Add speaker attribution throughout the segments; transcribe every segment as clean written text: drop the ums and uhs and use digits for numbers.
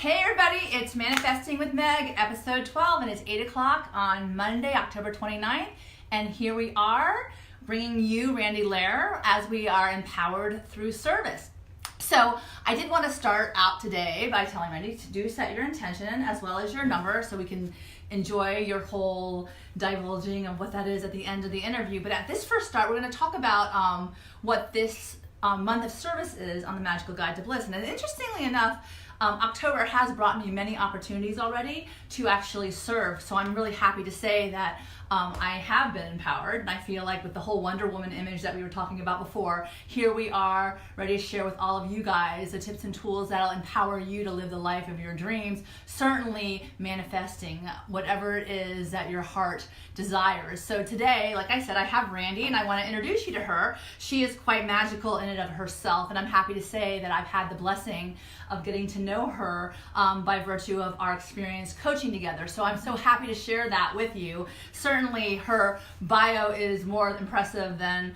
Speaker 1: Hey everybody, it's Manifesting with Meg, episode 12, and it's 8 o'clock on Monday, October 29th. And here we are, bringing you Randee Lehrer as we are empowered through service. So I did want to start out today by telling Randee to set your intention as well as your number so we can enjoy your whole divulging of what that is at the end of the interview. But at this first start, we're going to talk about what this month of service is on the Magical Guide to Bliss. And interestingly enough, October has brought me many opportunities already to actually serve. So I'm really happy to say that I have been empowered, and I feel like with the whole Wonder Woman image that we were talking about before, here we are ready to share with all of you guys the tips and tools that'll empower you to live the life of your dreams, certainly manifesting whatever it is that your heart desires. So today, like I said, I have Randee, and I want to introduce you to her. She is quite magical in and of herself, and I'm happy to say that I've had the blessing of getting to know her by virtue of our experience coaching together. So I'm so happy to share that with you. Certainly her bio is more impressive than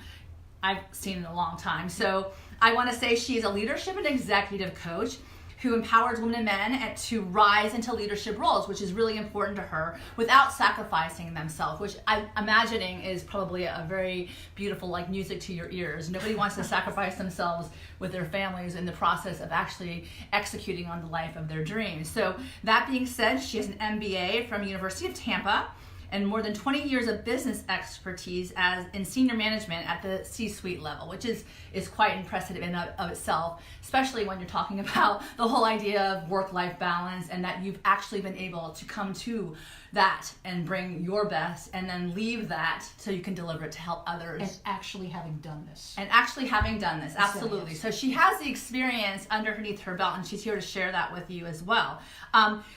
Speaker 1: I've seen in a long time. So I want to say she's a leadership and executive coach who empowers women and men to rise into leadership roles, which is really important to her, without sacrificing themselves, which I'm imagining is probably a very beautiful, like music to your ears. Nobody wants to sacrifice themselves with their families in the process of actually executing on the life of their dreams. So that being said, she has an MBA from University of Tampa, and more than 20 years of business expertise in senior management at the C-suite level, which is quite impressive in of itself, especially when you're talking about the whole idea of work-life balance and that you've actually been able to come to that and bring your best and then leave that so you can deliver it to help others.
Speaker 2: And actually having done this.
Speaker 1: Absolutely. So she has the experience underneath her belt, and she's here to share that with you as well.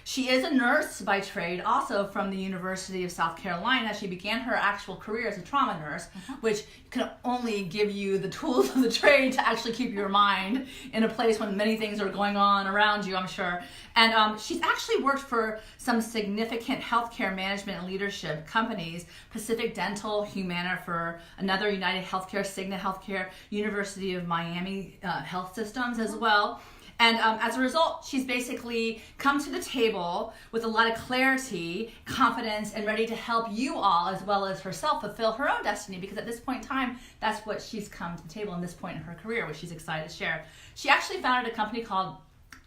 Speaker 1: She is a nurse by trade, also from the University of South Carolina. She began her actual career as a trauma nurse, which can only give you the tools of the trade to actually keep your mind in a place when many things are going on around you, I'm sure. And she's actually worked for some significant healthcare management and leadership companies: Pacific Dental, Humana for another, United Healthcare, Cigna Healthcare, University of Miami Health Systems as well. And as a result, she's basically come to the table with a lot of clarity, confidence, and ready to help you all, as well as herself, fulfill her own destiny, because at this point in time, that's what she's come to the table in this point in her career, which she's excited to share. She actually founded a company called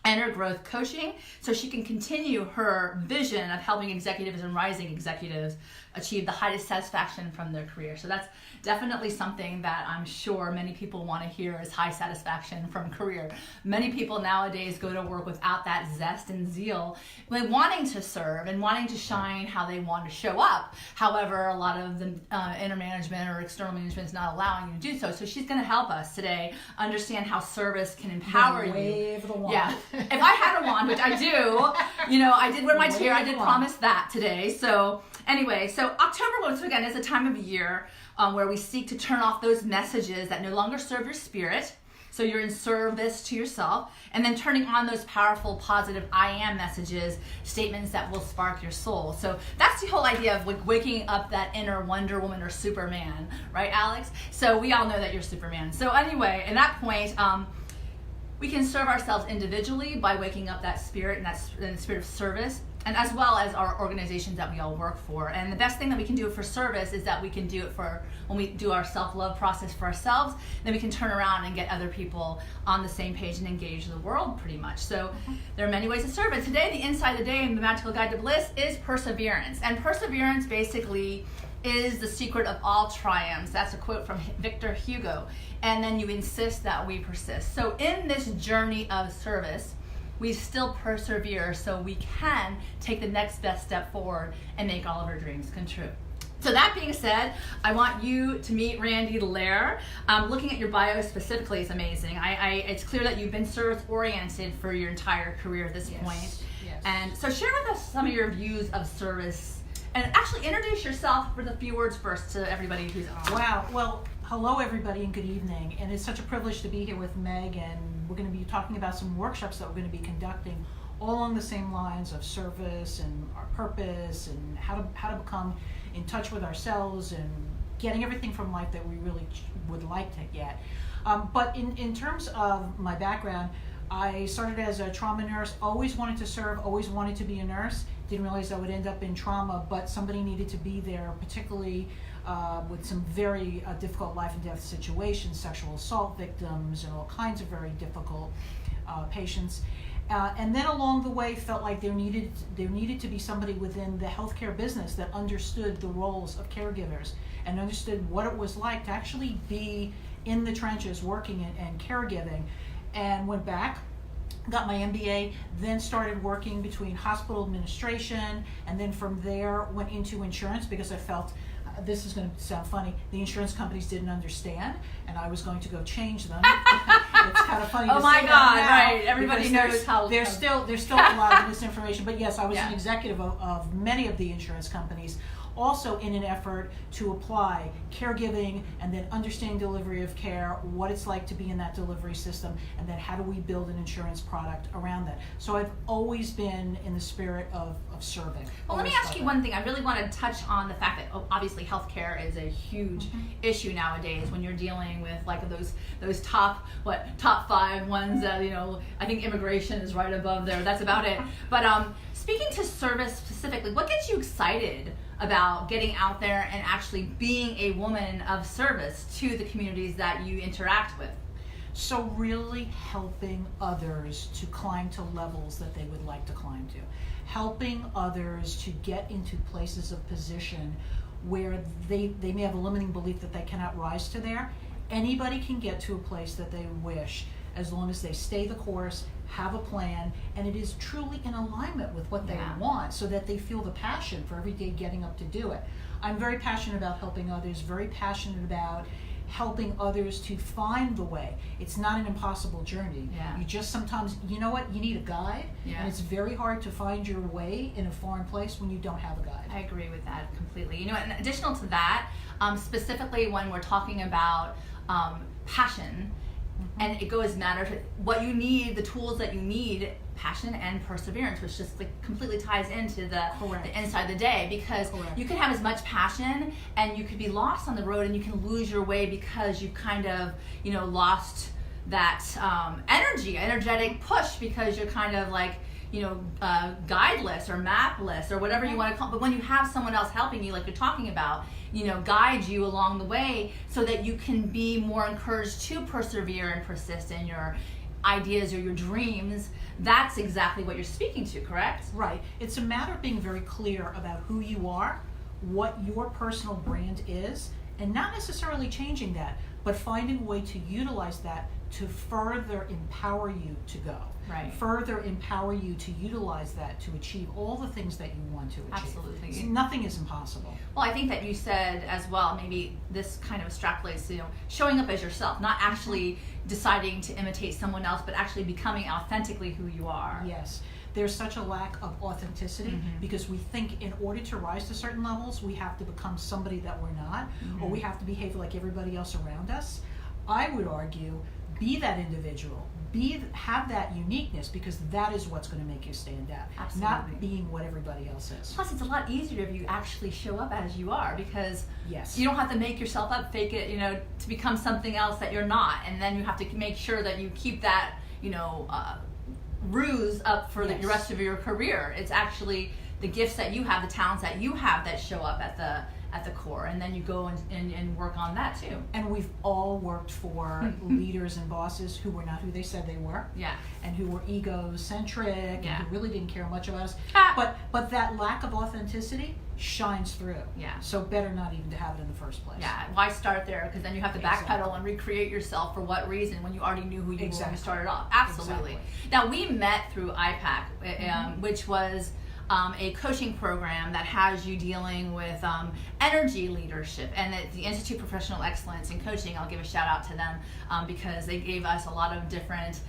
Speaker 1: Energrowth Coaching, so she can continue her vision of helping executives and rising executives achieve the highest satisfaction from their career. So that's definitely something that I'm sure many people want to hear, is high satisfaction from career. Many people nowadays go to work without that zest and zeal, like wanting to serve and wanting to shine how they want to show up. However, a lot of the inner management or external management is not allowing you to do so. So she's going to help us today understand how service can empower you.
Speaker 2: Wave the wand.
Speaker 1: Yeah. If I had a wand, which I do, I did wear my tiara. I did promise that today. So anyway, so October, once again, is a time of year where we seek to turn off those messages that no longer serve your spirit. So you're in service to yourself, and then turning on those powerful, positive I am messages, statements that will spark your soul. So that's the whole idea of like waking up that inner Wonder Woman or Superman, right, Alex? So we all know that you're Superman. So anyway, at that point, we can serve ourselves individually by waking up that spirit and the spirit of service, and as well as our organizations that we all work for. And the best thing that we can do for service is that we can do it for when we do our self-love process for ourselves, then we can turn around and get other people on the same page and engage the world pretty much. So there are many ways to serve. And today, the Inside the Day in the Magical Guide to Bliss is perseverance. And perseverance basically is the secret of all triumphs. That's a quote from Victor Hugo. And then you insist that we persist. So in this journey of service, we still persevere so we can take the next best step forward and make all of our dreams come true. So that being said, I want you to meet Randee Lehrer. Looking at your bio specifically is amazing. It's clear that you've been service-oriented for your entire career at this point.
Speaker 2: Yes.
Speaker 1: And so share with us some of your views of service. And actually introduce yourself with a few words first to everybody who's on.
Speaker 2: Wow. Well, hello everybody and good evening. And it's such a privilege to be here with Meg, and we're going to be talking about some workshops that we're going to be conducting all along the same lines of service and our purpose and how to become in touch with ourselves and getting everything from life that we really would like to get. But in terms of my background, I started as a trauma nurse, always wanted to serve, always wanted to be a nurse. Didn't realize I would end up in trauma, but somebody needed to be there, particularly with some very difficult life and death situations, sexual assault victims, and all kinds of very difficult patients. And then along the way, felt like there needed to be somebody within the healthcare business that understood the roles of caregivers and understood what it was like to actually be in the trenches working and caregiving. And went back, got my MBA, then started working between hospital administration, and then from there went into insurance because I felt, this is going to sound funny, the insurance companies didn't understand, and I was going to go change them. It's kind of funny to say
Speaker 1: my God,
Speaker 2: that now,
Speaker 1: right. Everybody knows how.
Speaker 2: There's still a lot of misinformation, but yes, I was an executive of many of the insurance companies, also in an effort to apply caregiving and then understanding delivery of care, what it's like to be in that delivery system, and then how do we build an insurance product around that. So I've always been in the spirit of serving.
Speaker 1: Well, let me ask you one thing. I really want to touch on the fact that obviously healthcare is a huge issue nowadays when you're dealing with like those top 5 ones that, I think immigration is right above there. That's about it. But speaking to service specifically, what gets you excited about getting out there and actually being a woman of service to the communities that you interact with?
Speaker 2: So really helping others to climb to levels that they would like to climb to. Helping others to get into places of position where they may have a limiting belief that they cannot rise to there. Anybody can get to a place that they wish, as long as they stay the course, have a plan, and it is truly in alignment with what they want, so that they feel the passion for every day getting up to do it. I'm very passionate about helping others, very passionate about helping others to find the way. It's not an impossible journey. You just sometimes, you need a guide, and it's very hard to find your way in a foreign place when you don't have a guide.
Speaker 1: I agree with that completely. And additional to that, specifically when we're talking about passion, and it goes matter to what you need, the tools that you need, passion and perseverance, which just completely ties into the inside the day, because you could have as much passion and you could be lost on the road and you can lose your way because you kind of, lost that energetic push, because you're kind of like, guideless or mapless or whatever you want to call it. But when you have someone else helping you, like you're talking about, guide you along the way so that you can be more encouraged to persevere and persist in your ideas or your dreams, that's exactly what you're speaking to, correct?
Speaker 2: Right. It's a matter of being very clear about who you are, what your personal brand is, and not necessarily changing that, but finding a way to utilize that to further empower you to go.
Speaker 1: Right.
Speaker 2: Further empower you to utilize that to achieve all the things that you want to achieve.
Speaker 1: Absolutely.
Speaker 2: So nothing is impossible.
Speaker 1: Well, I think that you said as well, maybe this kind of extrapolates to, showing up as yourself, not actually deciding to imitate someone else, but actually becoming authentically who you are.
Speaker 2: Yes. There's such a lack of authenticity because we think in order to rise to certain levels, we have to become somebody that we're not, or we have to behave like everybody else around us. I would argue, be that individual. Have that uniqueness, because that is what's going to make you stand out.
Speaker 1: Absolutely.
Speaker 2: Not being what everybody else is.
Speaker 1: Plus, it's a lot easier if you actually show up as you are, because
Speaker 2: yes,
Speaker 1: you don't have to make yourself up, fake it, to become something else that you're not, and then you have to make sure that you keep that, ruse up for the rest of your career. It's actually the gifts that you have, the talents that you have, that show up at the core, and then you go and work on that too.
Speaker 2: And we've all worked for leaders and bosses who were not who they said they were, and who were egocentric, and who really didn't care much about us. But that lack of authenticity shines through. So better not even to have it in the first place.
Speaker 1: Why start there? Because then you have to backpedal and recreate yourself for what reason when you already knew who you were when you started off. Absolutely. Now, we met through IPAC, which was a coaching program that has you dealing with energy leadership, and at the Institute of Professional Excellence in Coaching, I'll give a shout out to them because they gave us a lot of different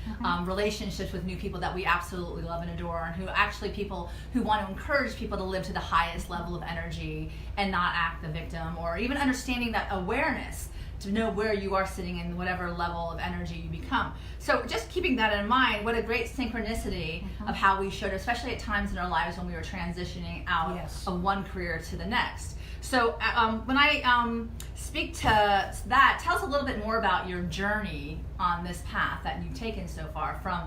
Speaker 1: relationships with new people that we absolutely love and adore, and who actually people who want to encourage people to live to the highest level of energy and not act the victim, or even understanding that awareness to know where you are sitting in whatever level of energy you become. So just keeping that in mind, what a great synchronicity of how we showed, especially at times in our lives when we were transitioning out of one career to the next. So when I speak to that, tell us a little bit more about your journey on this path that you've taken so far, from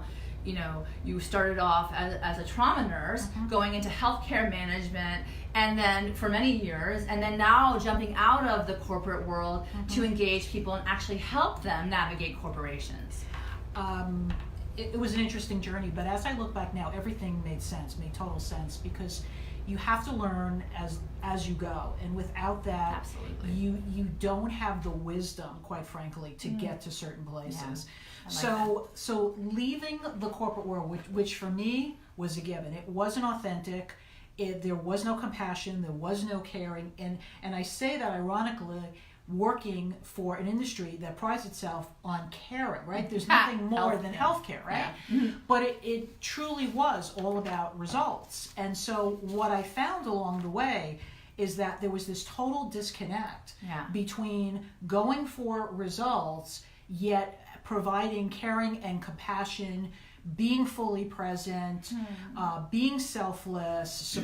Speaker 1: you started off as a trauma nurse, going into healthcare management, and then for many years, and then now jumping out of the corporate world to engage people and actually help them navigate corporations.
Speaker 2: It was an interesting journey, but as I look back now, everything made total sense, because you have to learn as you go, and without that,
Speaker 1: absolutely,
Speaker 2: you don't have the wisdom, quite frankly, to get to certain places.
Speaker 1: Yeah.
Speaker 2: So leaving the corporate world, which for me was a given, it wasn't authentic. There was no compassion, there was no caring, and I say that ironically, working for an industry that prides itself on caring, right? There's nothing more than healthcare, right?
Speaker 1: Yeah.
Speaker 2: But it truly was all about results. And so what I found along the way is that there was this total disconnect between going for results, yet providing caring and compassion, being fully present, being selfless,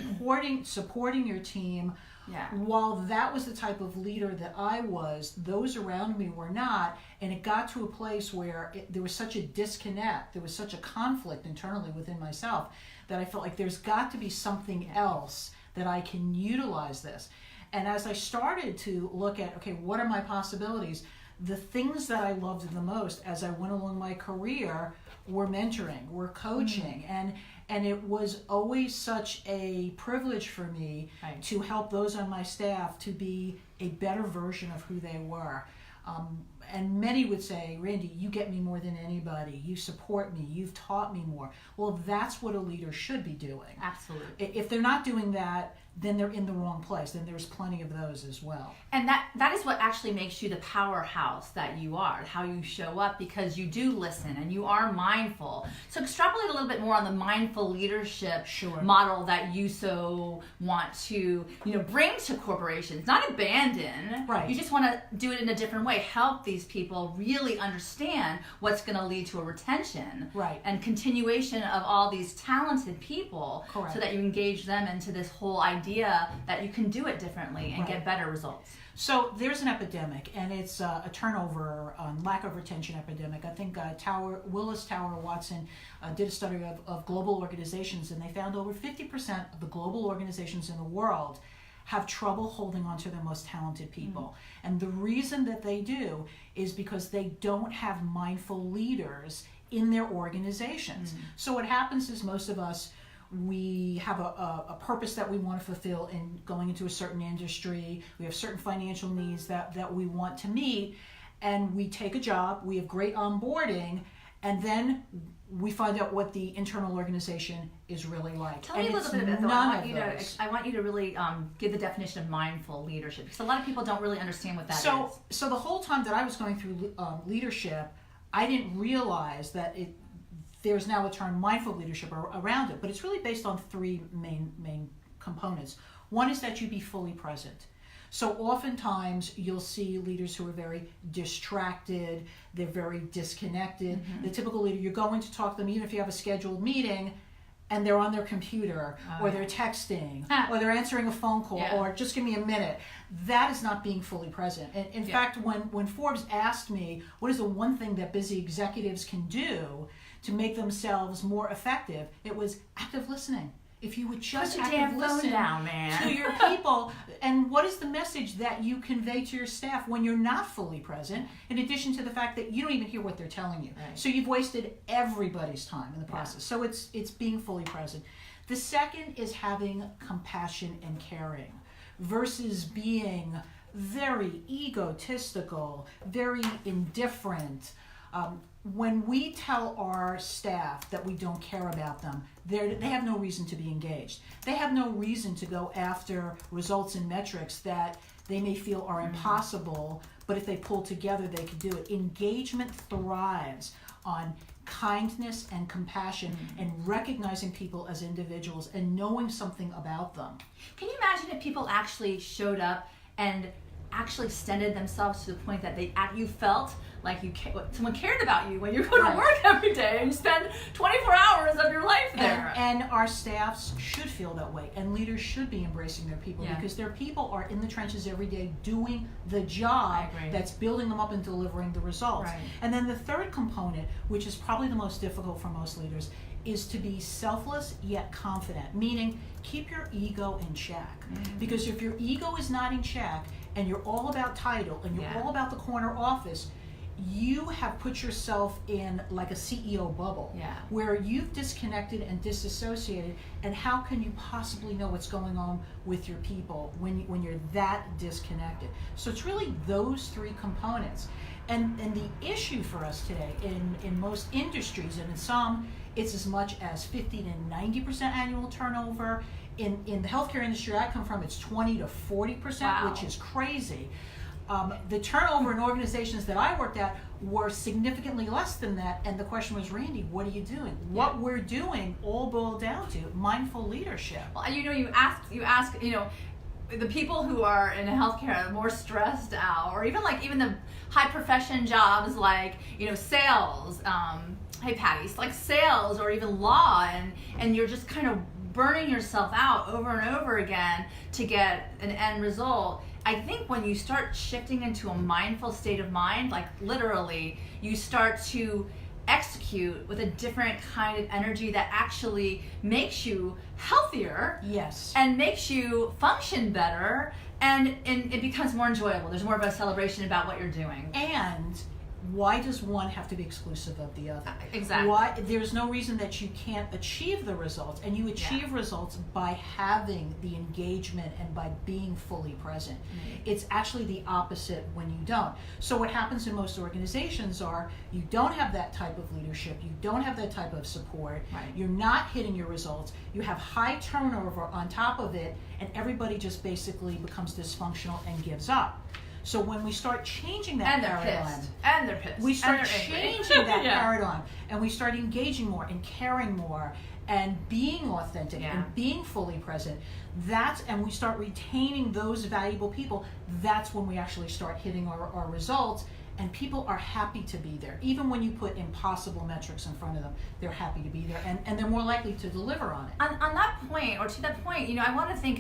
Speaker 2: supporting your team.
Speaker 1: Yeah.
Speaker 2: While that was the type of leader that I was, those around me were not, and it got to a place where there was such a disconnect, there was such a conflict internally within myself, that I felt like there's got to be something else that I can utilize this. And as I started to look at, okay, what are my possibilities? The things that I loved the most as I went along my career were mentoring, were coaching, and it was always such a privilege for me to help those on my staff to be a better version of who they were. And many would say, Randee, you get me more than anybody. You support me. You've taught me more. Well, that's what a leader should be doing.
Speaker 1: Absolutely.
Speaker 2: If they're not doing that, then they're in the wrong place. Then there's plenty of those as well.
Speaker 1: And that is what actually makes you the powerhouse that you are, how you show up, because you do listen and you are mindful. So extrapolate a little bit more on the mindful leadership model that you so want to, bring to corporations, not abandon.
Speaker 2: Right.
Speaker 1: You just want to do it in a different way. Help these people really understand what's going to lead to a retention and continuation of all these talented people.
Speaker 2: Correct.
Speaker 1: So that you engage them into this whole idea that you can do it differently and get better results.
Speaker 2: So there's an epidemic, and it's a turnover, lack of retention epidemic. I think Willis Tower Watson did a study of global organizations, and they found over 50% of the global organizations in the world have trouble holding on to their most talented people. And the reason that they do is because they don't have mindful leaders in their organizations. So what happens is most of us, we have a purpose that we want to fulfill in going into a certain industry. We have certain financial needs that we want to meet, and we take a job, we have great onboarding, and then we find out what the internal organization is really like.
Speaker 1: Tell me a little bit about that. I want you to really give the definition of mindful leadership, because a lot of people don't really understand what that is.
Speaker 2: So the whole time that I was going through leadership, I didn't realize that there's now a term mindful leadership around it, but it's really based on three main components. One is that you be fully present. So oftentimes you'll see leaders who are very distracted, they're very disconnected. The typical leader, you're going to talk to them even if you have a scheduled meeting, and they're on their computer, or they're texting, or they're answering a phone call, or just give me a minute. That is not being fully present. And in fact, when Forbes asked me, what is the one thing that busy executives can do to make themselves more effective, it was active listening. If you would just active listen to your people, and what is the message that you convey to your staff when you're not fully present, in addition to the fact that you don't even hear what they're telling you. So you've wasted everybody's time in the process. So it's being fully present. The second is having compassion and caring versus being very egotistical, very indifferent. When we tell our staff that we don't care about them, they have no reason to be engaged. They have no reason to go after results and metrics that they may feel are impossible, but if they pull together, they could do it. Engagement thrives on kindness and compassion and recognizing people as individuals and knowing something about them.
Speaker 1: Can you imagine if people actually showed up and actually extended themselves to the point that you felt like someone cared about you when you go to work every day and you spend 24 hours of your life there?
Speaker 2: And our staffs should feel that way, and leaders should be embracing their people, because their people are in the trenches every day doing the job that's building them up and delivering the results.
Speaker 1: Right.
Speaker 2: And then the third component, which is probably the most difficult for most leaders, is to be selfless yet confident, meaning keep your ego in check. Because if your ego is not in check and you're all about title and you're all about the corner office, you have put yourself in like a CEO bubble where you've disconnected and disassociated, and how can you possibly know what's going on with your people when you're that disconnected? So it's really those three components. And the issue for us today in most industries, and in some it's as much as 50 to 90% annual turnover. In the healthcare industry I come from, it's 20 to 40%, which is crazy. The turnover in organizations that I worked at were significantly less than that, and the question was, Randee, what are you doing? What we're doing all boiled down to mindful leadership.
Speaker 1: Well, you ask, the people who are in healthcare are more stressed out, or even the high profession jobs like, sales, hey Patty, like sales or even law, and you're just kind of burning yourself out over and over again to get an end result. I think when you start shifting into a mindful state of mind, like literally, you start to execute with a different kind of energy that actually makes you healthier.
Speaker 2: Yes.
Speaker 1: And makes you function better, and it becomes more enjoyable. There's more of a celebration about what you're doing.
Speaker 2: And why does one have to be exclusive of the other?
Speaker 1: Exactly.
Speaker 2: Why? There's no reason that you can't achieve the results, and you achieve results by having the engagement and by being fully present. It's actually the opposite when you don't. So what happens in most organizations are, you don't have that type of leadership, you don't have that type of support, you're not hitting your results, you have high turnover on top of it, and everybody just basically becomes dysfunctional and gives up. So when we start changing that paradigm, we start changing that paradigm, and we start engaging more and caring more and being authentic and being fully present, and we start retaining those valuable people, that's when we actually start hitting our results, and people are happy to be there. Even when you put impossible metrics in front of them, they're happy to be there, and they're more likely to deliver on it.
Speaker 1: On that point, or to that point, I want to think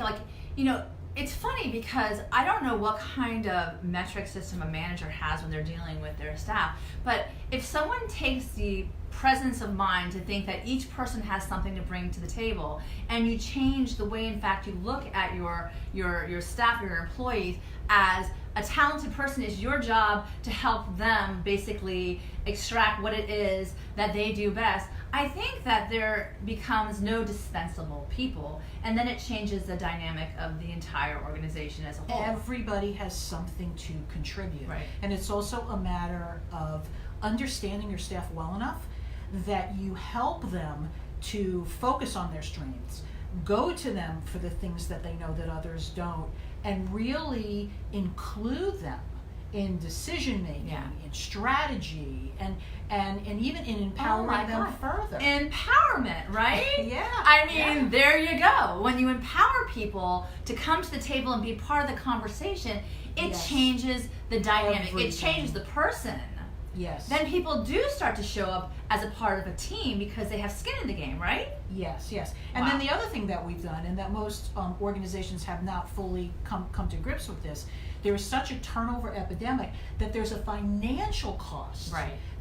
Speaker 1: it's funny because I don't know what kind of metric system a manager has when they're dealing with their staff, but if someone takes the presence of mind to think that each person has something to bring to the table, and you change the way in fact you look at your staff, your employees, as a talented person, is your job to help them basically extract what it is that they do best, I think that there becomes no dispensable people, and then it changes the dynamic of the entire organization as a whole.
Speaker 2: Everybody has something to contribute.
Speaker 1: Right.
Speaker 2: And it's also a matter of understanding your staff well enough that you help them to focus on their strengths, go to them for the things that they know that others don't, and really include them in decision making, in strategy, and even in empowering them further.
Speaker 1: Empowerment, right? There you go. When you empower people to come to the table and be part of the conversation, it changes the dynamic.
Speaker 2: Everything.
Speaker 1: It changes the person.
Speaker 2: Yes.
Speaker 1: Then people do start to show up as a part of a team because they have skin in the game, right?
Speaker 2: Yes. And then the other thing that we've done, and that most organizations have not fully come to grips with this, there is such a turnover epidemic that there's a financial cost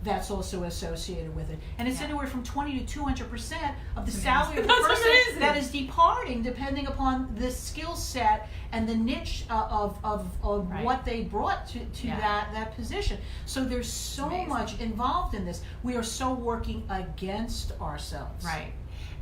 Speaker 2: that's also associated with it. And it's anywhere from 20 to 200% of the salary of the person that is departing, depending upon the skill set and the niche of what they brought to that position. So there's so much involved in this. We are so working against ourselves.
Speaker 1: Right.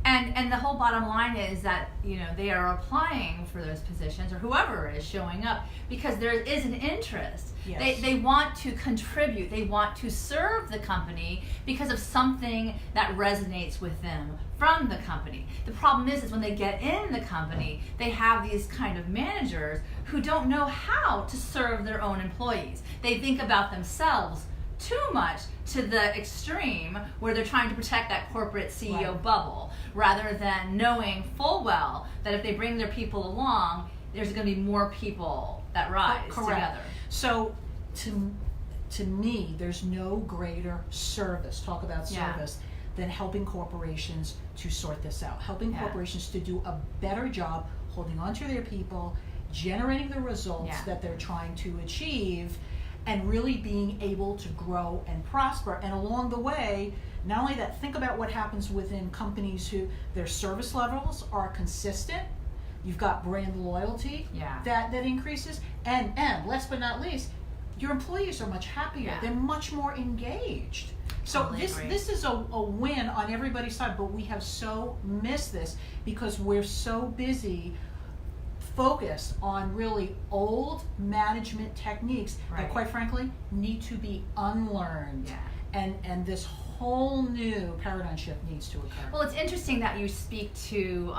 Speaker 1: And the whole bottom line is that they are applying for those positions, or whoever is showing up, because there is an interest.
Speaker 2: Yes.
Speaker 1: They want to contribute. They want to serve the company because of something that resonates with them from the company. The problem is when they get in the company, they have these kind of managers who don't know how to serve their own employees. They think about themselves too much to the extreme where they're trying to protect that corporate CEO bubble, rather than knowing full well that if they bring their people along, there's going to be more people that rise together.
Speaker 2: So to me, there's no greater service, talk about service, than helping corporations to sort this out, helping corporations to do a better job holding on to their people, generating the results that they're trying to achieve, and really being able to grow and prosper. And along the way, not only that, think about what happens within companies who their service levels are consistent. You've got brand loyalty that increases, and last but not least, your employees are much happier. They're much more engaged. So
Speaker 1: Totally agree.
Speaker 2: this is a win on everybody's side, but we have so missed this because we're so busy focused on really old management techniques that, quite frankly, need to be unlearned. And this whole new paradigm shift needs to occur.
Speaker 1: Well, it's interesting that you speak to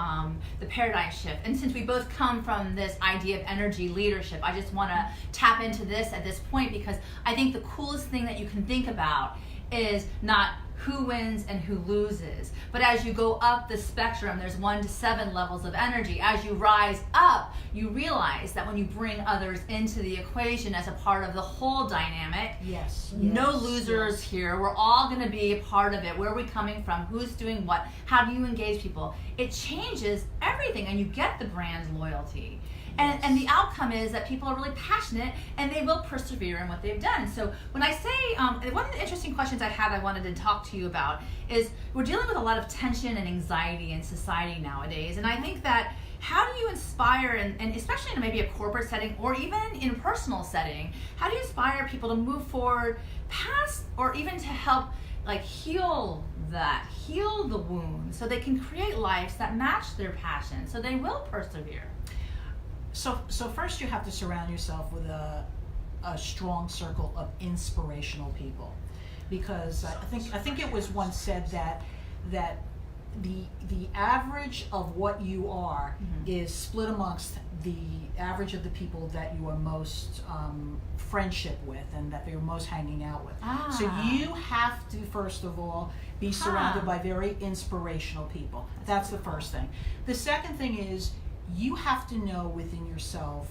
Speaker 1: the paradigm shift. And since we both come from this idea of energy leadership, I just want to tap into this at this point, because I think the coolest thing that you can think about is not who wins and who loses, but as you go up the spectrum, there's 1 to 7 levels of energy. As you rise up, you realize that when you bring others into the equation as a part of the whole dynamic, no losers here. We're all going to be a part of it. Where are we coming from? Who's doing what? How do you engage people? It changes everything, and you get the brand loyalty. And the outcome is that people are really passionate and they will persevere in what they've done. So when I say, one of the interesting questions I wanted to talk to you about is, we're dealing with a lot of tension and anxiety in society nowadays. And I think that, how do you inspire, and especially in maybe a corporate setting or even in a personal setting, how do you inspire people to move forward past, or even to help heal the wound, so they can create lives that match their passion, so they will persevere?
Speaker 2: So first you have to surround yourself with a strong circle of inspirational people, because I think it was once said that the average of what you are is split amongst the average of the people that you are most friendship with and that you're most hanging out with. So you have to, first of all, be surrounded by very inspirational people. That's the first thing. The second thing is, you have to know within yourself,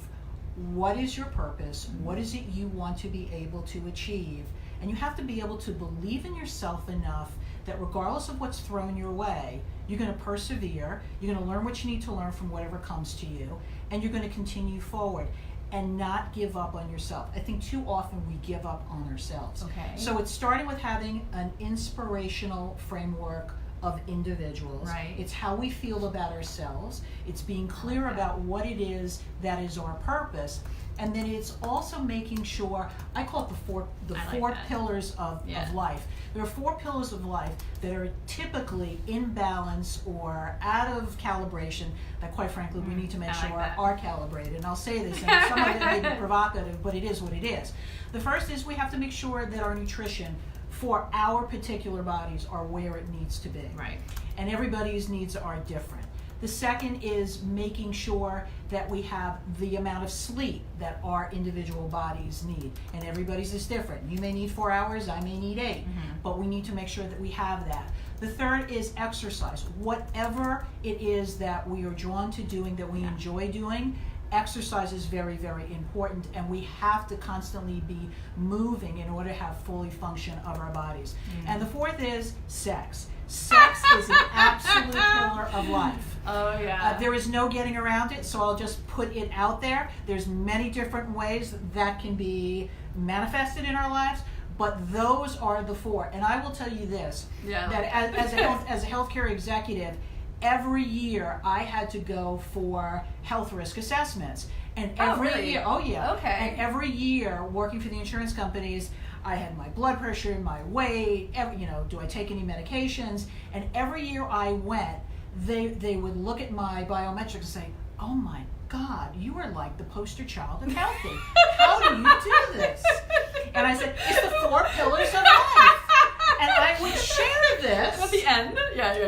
Speaker 2: what is your purpose, what is it you want to be able to achieve, and you have to be able to believe in yourself enough that regardless of what's thrown your way, you're going to persevere, you're going to learn what you need to learn from whatever comes to you, and you're going to continue forward and not give up on yourself. I think too often we give up on ourselves. So it's starting with having an inspirational framework of individuals. It's how we feel about ourselves. It's being clear about what it is that is our purpose. And then it's also making sure, I call it the four pillars of life. There are 4 pillars of life that are typically in balance or out of calibration that, quite frankly, we need to make sure are calibrated. And I'll say this, and some of it may be provocative, but it is what it is. The first is, we have to make sure that our nutrition for our particular bodies are where it needs to be. And everybody's needs are different. The second is making sure that we have the amount of sleep that our individual bodies need. And everybody's is different. You may need 4 hours, I may need 8, but we need to make sure that we have that. The third is exercise. Whatever it is that we are drawn to doing, that we enjoy doing, exercise is very, very important, and we have to constantly be moving in order to have fully function of our bodies. And the fourth is sex. Sex is an absolute pillar of life. There is no getting around it, so I'll just put it out there. There's many different ways that can be manifested in our lives, but those are the 4. And I will tell you this, that as a healthcare executive, every year I had to go for health risk assessments. And every year, and every year working for the insurance companies, I had my blood pressure, my weight, do I take any medications? And every year I went, they would look at my biometrics and say, oh my God, you are like the poster child of healthy. How do you do this? And I said, it's the 4 pillars of life. And I would share this.
Speaker 1: At the end?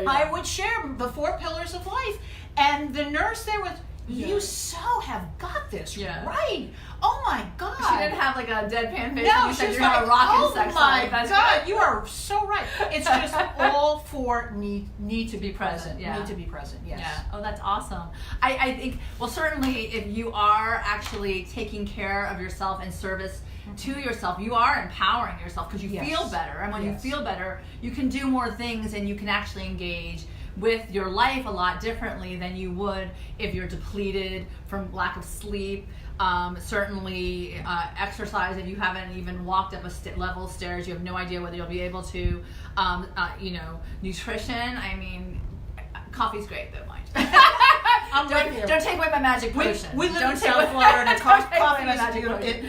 Speaker 2: I would share the 4 pillars of life. And the nurse there was, you so have got this right. Oh my God.
Speaker 1: She didn't have like a deadpan face.
Speaker 2: No,
Speaker 1: You said
Speaker 2: she's
Speaker 1: you're
Speaker 2: like,
Speaker 1: a rockin'
Speaker 2: oh
Speaker 1: sex
Speaker 2: my
Speaker 1: life. That's
Speaker 2: God,
Speaker 1: good.
Speaker 2: you are so right. It's just all 4 need to be present. Need to be present, yes.
Speaker 1: Oh, that's awesome. I think, well, certainly if you are actually taking care of yourself in service to yourself. You are empowering yourself because you feel better. And when you feel better, you can do more things and you can actually engage with your life a lot differently than you would if you're depleted from lack of sleep. Certainly exercise, if you haven't even walked up a level of stairs, you have no idea whether you'll be able to. Nutrition, I mean, coffee's great though, mind. Don't take away my magic potion.
Speaker 2: We live in South Florida.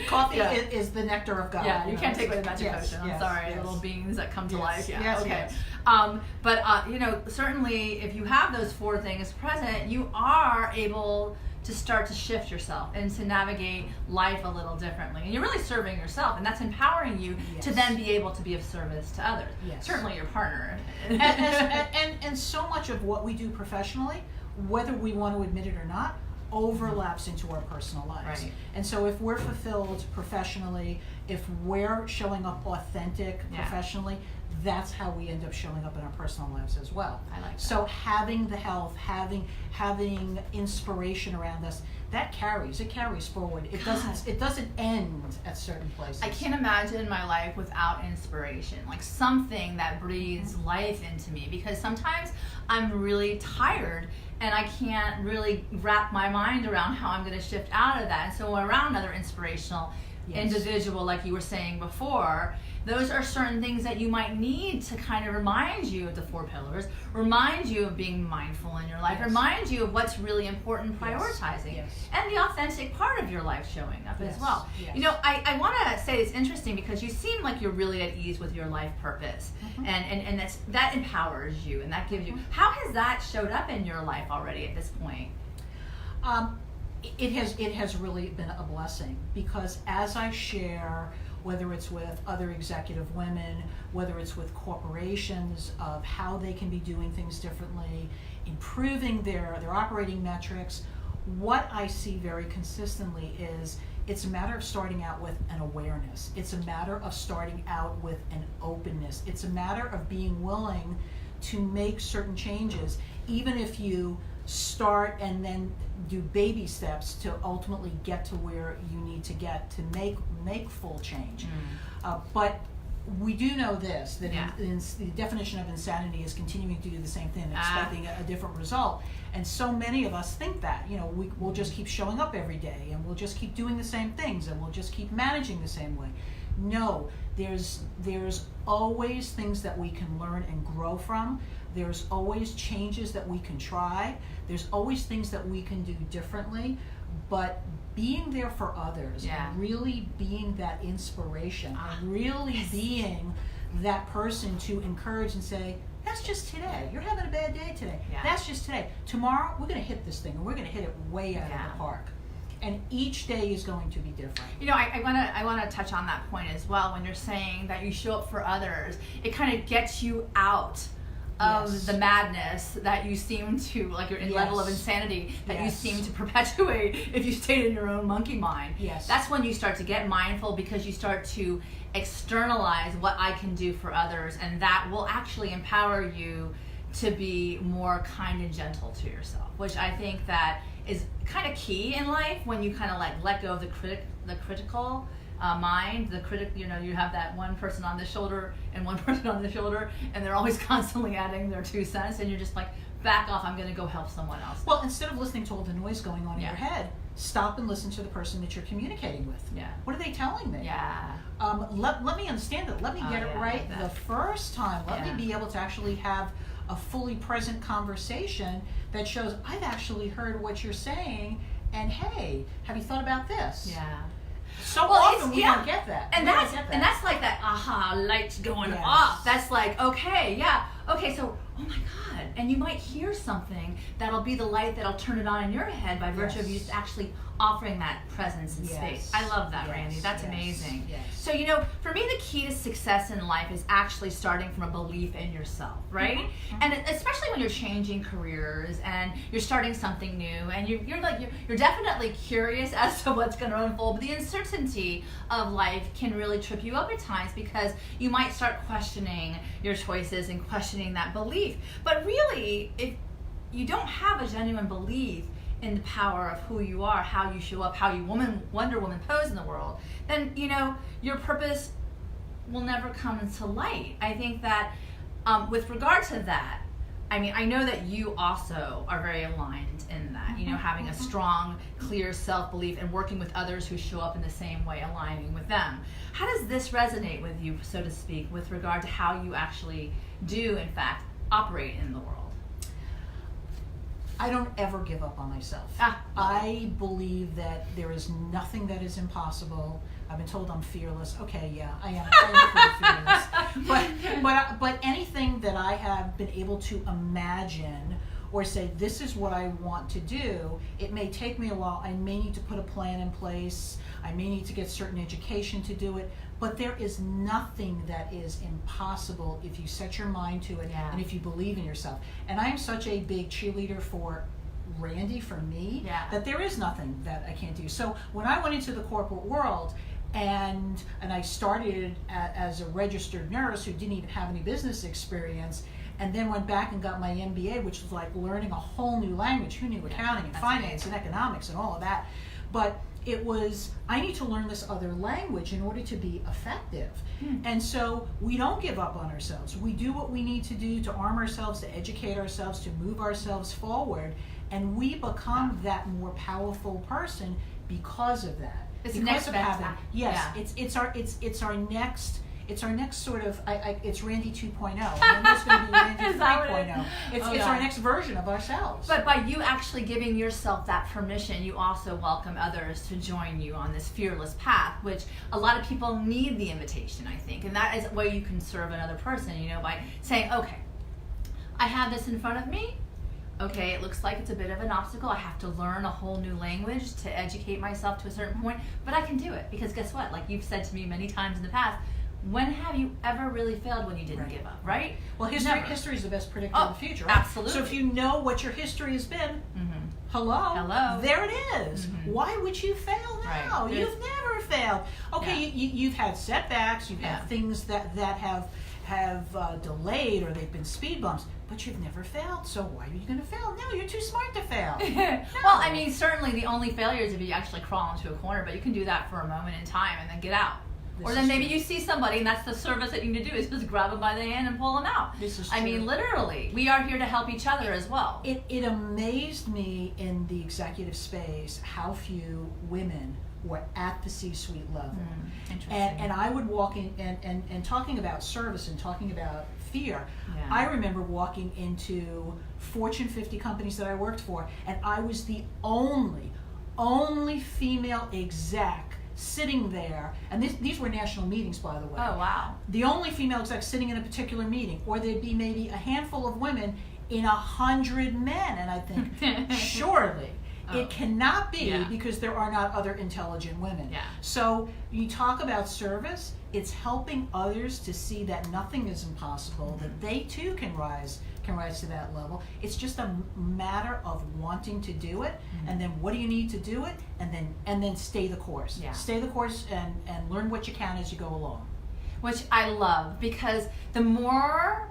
Speaker 2: Coffee is the nectar of God.
Speaker 1: Yeah, you can't take away the magic potion. I'm sorry, little beings that come to life. Yeah, okay.
Speaker 2: Yes.
Speaker 1: Certainly, if you have those four things present, you are able to start to shift yourself and to navigate life a little differently. And you're really serving yourself, and that's empowering you to then be able to be of service to others.
Speaker 2: Yes.
Speaker 1: Certainly your partner.
Speaker 2: and so much of what we do professionally, whether we want to admit it or not, overlaps into our personal lives.
Speaker 1: Right.
Speaker 2: And so if we're fulfilled professionally, if we're showing up authentic professionally, that's how we end up showing up in our personal lives as well.
Speaker 1: I like that.
Speaker 2: So having the health, having inspiration around us, it carries forward. It doesn't end at certain places.
Speaker 1: I can't imagine my life without inspiration, like something that breathes life into me, because sometimes I'm really tired and I can't really wrap my mind around how I'm going to shift out of that. And so around another inspirational individual, like you were saying before, those are certain things that you might need to kind of remind you of the four pillars, remind you of being mindful in your life, remind you of what's really important, prioritizing, and the authentic part of your life showing up as well.
Speaker 2: Yes.
Speaker 1: You know, I want to say it's interesting because you seem like you're really at ease with your life purpose, and that empowers you and that gives you. How has that showed up in your life already at this point?
Speaker 2: It has really been a blessing, because as I share, whether it's with other executive women, whether it's with corporations, of how they can be doing things differently, improving their operating metrics, what I see very consistently is it's a matter of starting out with an awareness. It's a matter of starting out with an openness. It's a matter of being willing to make certain changes, even if you start and then do baby steps to ultimately get to where you need to get to make full change. But we do know this, that the definition of insanity is continuing to do the same thing and expecting a different result. And so many of us think that, we'll just keep showing up every day and we'll just keep doing the same things and we'll just keep managing the same way. No, there's always things that we can learn and grow from. There's always changes that we can try. There's always things that we can do differently. But being there for others, and really being that inspiration, and really being that person to encourage and say, that's just today. You're having a bad day today. That's just today. Tomorrow, we're going to hit this thing, and we're going to hit it way out of the park. And each day is going to be different.
Speaker 1: I want to touch on that point as well. When you're saying that you show up for others, it kind of gets you out of the madness that you seem to, like your level of insanity that you seem to perpetuate if you stayed in your own monkey mind. That's when you start to get mindful, because you start to externalize what I can do for others, and that will actually empower you to be more kind and gentle to yourself, which I think that is kind of key in life, when you kind of like let go of the critical mind, the critic. You have that one person on the shoulder and one person on the shoulder, and they're always constantly adding their 2 cents, and you're just like, back off, I'm going to go help someone else.
Speaker 2: Well, instead of listening to all the noise going on in your head, stop and listen to the person that you're communicating with. What are they telling me? Let me understand it. Let me get it right the first time. Let me be able to actually have a fully present conversation that shows I've actually heard what you're saying, and hey, have you thought about this? So often we don't get that.
Speaker 1: And that's like that aha light going off. That's like, okay, so, oh my God. And you might hear something that'll be the light that'll turn it on in your head by virtue of you actually offering that presence and space. I love that, Randee. That's amazing. So, for me, the key to success in life is actually starting from a belief in yourself, right? And especially when you're changing careers and you're starting something new, and you're definitely curious as to what's going to unfold, but the uncertainty of life can really trip you up at times, because you might start questioning your choices and questioning that belief. But really, if you don't have a genuine belief in the power of who you are, how you show up, how you Wonder Woman pose in the world, then your purpose will never come into light. I think that with regard to that, I mean, I know that you also are very aligned in that, having a strong, clear self-belief and working with others who show up in the same way, aligning with them. How does this resonate with you, so to speak, with regard to how you actually do, in fact, operate in the world?
Speaker 2: I don't ever give up on myself. I believe that there is nothing that is impossible. I've been told I'm fearless. Okay, yeah, I am pretty fearless. But anything that I have been able to imagine or say, this is what I want to do, it may take me a while. I may need to put a plan in place. I may need to get certain education to do it. But there is nothing that is impossible if you set your mind to it and if you believe in yourself. And I am such a big cheerleader for Randee, for me, that there is nothing that I can't do. So when I went into the corporate world and I started as a registered nurse who didn't even have any business experience, and then went back and got my MBA, which was like learning a whole new language. Who knew accounting and finance and economics and all of that? But it was, I need to learn this other language in order to be effective. And so we don't give up on ourselves. We do what we need to do to arm ourselves, to educate ourselves, to move ourselves forward, and we become that more powerful person because of that.
Speaker 1: It's
Speaker 2: because
Speaker 1: next
Speaker 2: of
Speaker 1: best
Speaker 2: having,
Speaker 1: act.
Speaker 2: it's our next sort of, it's Randee 2.0, and then there's going to be Randee 3.0. It's our next version of ourselves.
Speaker 1: But by you actually giving yourself that permission, you also welcome others to join you on this fearless path, which a lot of people need the invitation, I think. And that is where you can serve another person, by saying, okay, I have this in front of me. Okay, it looks like it's a bit of an obstacle. I have to learn a whole new language to educate myself to a certain point, but I can do it because guess what? Like you've said to me many times in the past, when have you ever really failed when you didn't give up, right?
Speaker 2: Well, history is the best predictor of the future, right?
Speaker 1: Absolutely.
Speaker 2: So if you know what your history has been, hello, there it is. Why would you fail now?
Speaker 1: Right.
Speaker 2: You've never failed. Okay, you've had setbacks, you've had things that have delayed, or they've been speed bumps, but you've never failed. So why are you going to fail? No, you're too smart to fail. No.
Speaker 1: Well, I mean, certainly the only failure is if you actually crawl into a corner, but you can do that for a moment in time and then get out. Or then maybe you see somebody, and that's the service that you need to do, is just grab them by the hand and pull them out.
Speaker 2: This is true.
Speaker 1: I mean, literally, we are here to help each other as well.
Speaker 2: It amazed me in the executive space how few women were at the C-suite level.
Speaker 1: Interesting.
Speaker 2: And I would walk in, and talking about service and talking about fear, I remember walking into Fortune 50 companies that I worked for, and I was the only female exec sitting there, and these were national meetings, by the way.
Speaker 1: Oh, wow.
Speaker 2: The only female exec sitting in a particular meeting, or there'd be maybe a handful of women in 100 men, and I think, surely, it cannot be because there are not other intelligent women. So you talk about service, it's helping others to see that nothing is impossible, that they too can rise to that level. It's just a matter of wanting to do it, and then what do you need to do it, and then stay the course. Stay the course and learn what you can as you go along.
Speaker 1: Which I love, because the more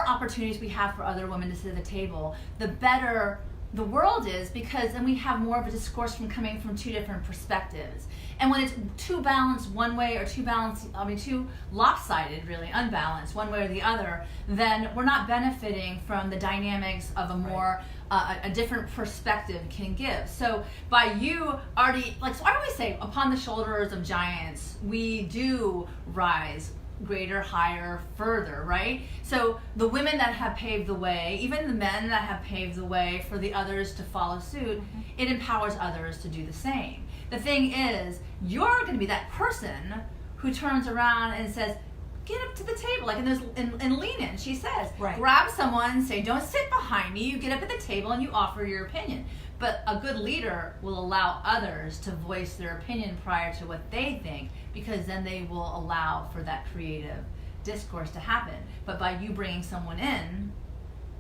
Speaker 1: opportunities we have for other women to sit at the table, the better the world is, because then we have more of a discourse coming from two different perspectives. And when it's too balanced one way, or too lopsided, really, unbalanced one way or the other, then we're not benefiting from the dynamics of a more, a different perspective can give. So by you already, so I always say, upon the shoulders of giants, we do rise greater, higher, further, right? So the women that have paved the way, even the men that have paved the way for the others to follow suit, it empowers others to do the same. The thing is, you're going to be that person who turns around and says, get up to the table. Like in Lean In, she says, grab someone, say, don't sit behind me. You get up at the table and you offer your opinion. But a good leader will allow others to voice their opinion prior to what they think, because then they will allow for that creative discourse to happen. But by you bringing someone in,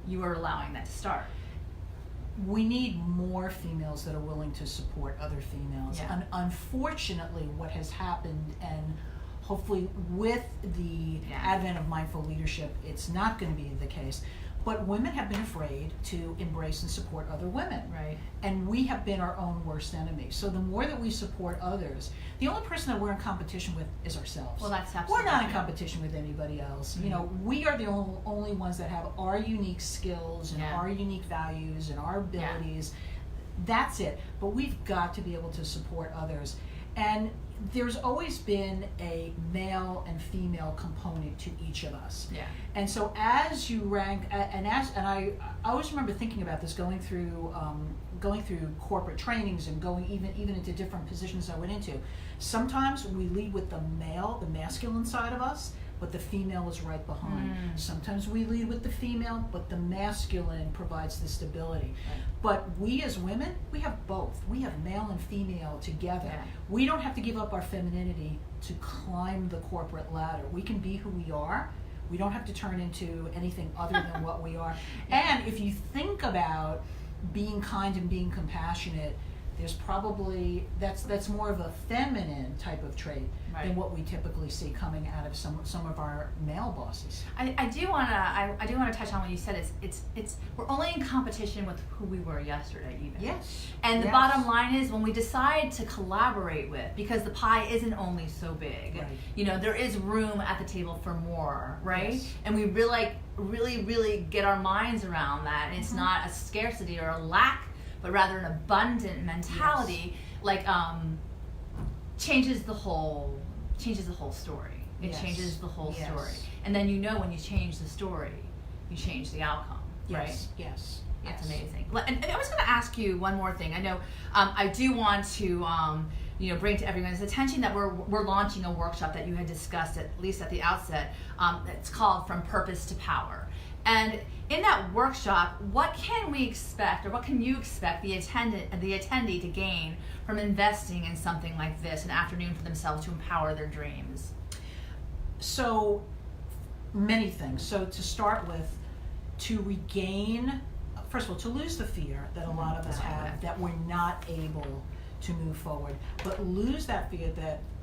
Speaker 1: you are allowing that to start.
Speaker 2: We need more females that are willing to support other females. And unfortunately, what has happened, and hopefully with the advent of mindful leadership, it's not going to be the case, But women have been afraid to embrace and support other women.
Speaker 1: Right.
Speaker 2: And we have been our own worst enemy. So the more that we support others, the only person that we're in competition with is ourselves.
Speaker 1: Well, that's absolutely
Speaker 2: We're not in
Speaker 1: true.
Speaker 2: competition with anybody else.
Speaker 1: Mm-hmm.
Speaker 2: You know, we are the only ones that have our unique skills and
Speaker 1: Yeah.
Speaker 2: our unique values and our abilities. That's it. But we've got to be able to support others. And there's always been a male and female component to each of us.
Speaker 1: Yeah.
Speaker 2: And so as you rank, and I always remember thinking about this, going through corporate trainings and going even into different positions I went into. Sometimes we lead with the masculine side of us, but the female is right behind. Sometimes we lead with the female, but the masculine provides the stability.
Speaker 1: Right.
Speaker 2: But we as women, we have both. We have male and female together.
Speaker 1: Yeah.
Speaker 2: We don't have to give up our femininity to climb the corporate ladder. We can be who we are. We don't have to turn into anything other than what we are. And if you think about being kind and being compassionate, there's probably that's more of a feminine type of trait than what we typically see coming out of some of our male bosses.
Speaker 1: I do wanna touch on what you said. It's we're only in competition with who we were yesterday, even.
Speaker 2: Yes.
Speaker 1: And the bottom line is, when we decide to collaborate with, because the pie isn't only so big,
Speaker 2: Right.
Speaker 1: you know, there is room at the table for more, right?
Speaker 2: Yes.
Speaker 1: And we really get our minds around that. And it's not a scarcity or a lack, but rather an abundant mentality. Like changes the whole story. It changes the whole story. And then, you know, when you change the story, you change the outcome, right?
Speaker 2: Yes.
Speaker 1: That's amazing. And I was going to ask you one more thing. I know I do want to bring to everyone's attention that we're launching a workshop that you had discussed, at least at the outset. It's called From Purpose to Power. And in that workshop, what can we expect, or what can you expect the attendee to gain from investing in something like this, an afternoon for themselves to empower their dreams?
Speaker 2: So many things. So to start with, to regain, first of all, to lose the fear that a lot of us have that we're not able to move forward, but lose that fear